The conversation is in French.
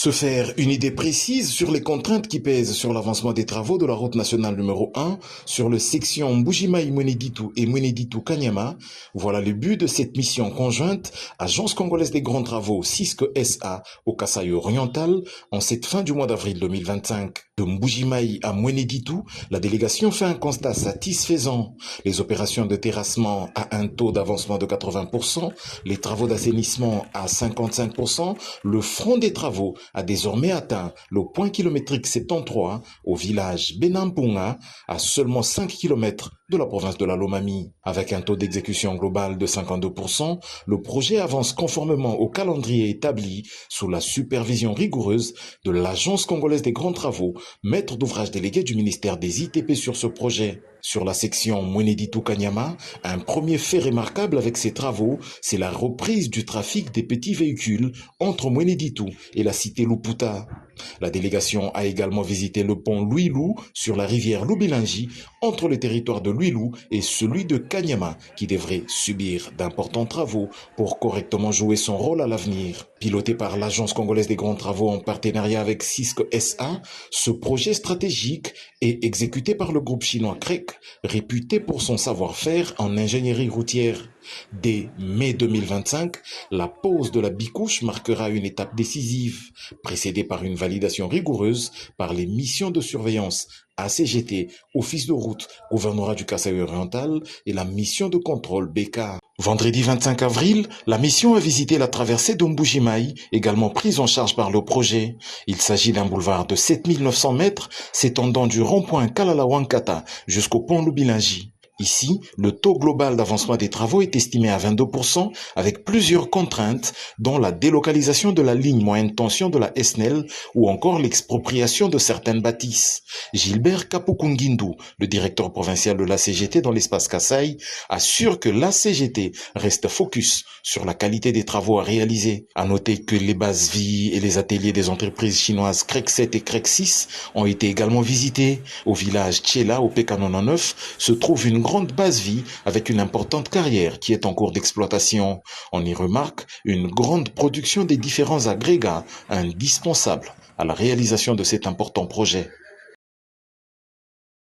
Se faire une idée précise sur les contraintes qui pèsent sur l'avancement des travaux de la route nationale numéro 1 sur le section Mbujimayi-Mweneditu et Mweneditu-Kanyama, voilà le but de cette mission conjointe Agence congolaise des grands travaux CISC SA au Kasaï oriental en cette fin du mois d'avril 2025. De Mbujimayi à Mweneditu, la délégation fait un constat satisfaisant. Les opérations de terrassement à un taux d'avancement de 80%, les travaux d'assainissement à 55%, le front des travaux a désormais atteint le point kilométrique 73 au village Benampunga, à seulement 5 km de la province de la Lomami. Avec un taux d'exécution global de 52%, le projet avance conformément au calendrier établi sous la supervision rigoureuse de l'Agence congolaise des grands travaux, maître d'ouvrage délégué du ministère des ITP sur ce projet. Sur la section Mweneditu-Kanyama, un premier fait remarquable avec ces travaux, c'est la reprise du trafic des petits véhicules entre Mweneditu et la cité Luputa. La délégation a également visité le pont Luilou sur la rivière Lubilangi entre le territoire de Luilou et celui de Kanyama qui devrait subir d'importants travaux pour correctement jouer son rôle à l'avenir. Piloté par l'Agence congolaise des grands travaux en partenariat avec CISC SA, ce projet stratégique est exécuté par le groupe chinois CREC, réputé pour son savoir-faire en ingénierie routière. Dès mai 2025, la pose de la bicouche marquera une étape décisive, précédée par une validation rigoureuse par les missions de surveillance ACGT, Office de route, gouvernorat du Kasaï oriental et la mission de contrôle BK. Vendredi 25 avril, la mission a visité la traversée de Mbujimayi, également prise en charge par le projet. Il s'agit d'un boulevard de 7900 mètres s'étendant du rond-point Kalala-Wankata jusqu'au pont Lubilangi. Ici, le taux global d'avancement des travaux est estimé à 22% avec plusieurs contraintes, dont la délocalisation de la ligne moyenne tension de la SNEL ou encore l'expropriation de certaines bâtisses. Gilbert Kapukungindu, le directeur provincial de l'ACGT dans l'espace Kasaï, assure que l'ACGT reste focus sur la qualité des travaux à réaliser. À noter que les bases vie et les ateliers des entreprises chinoises CREC 7 et CREC 6 ont été également visités. Au village Tchela, au PK99, se trouve une grande base vie avec une importante carrière qui est en cours d'exploitation. On y remarque une grande production des différents agrégats indispensables à la réalisation de cet important projet.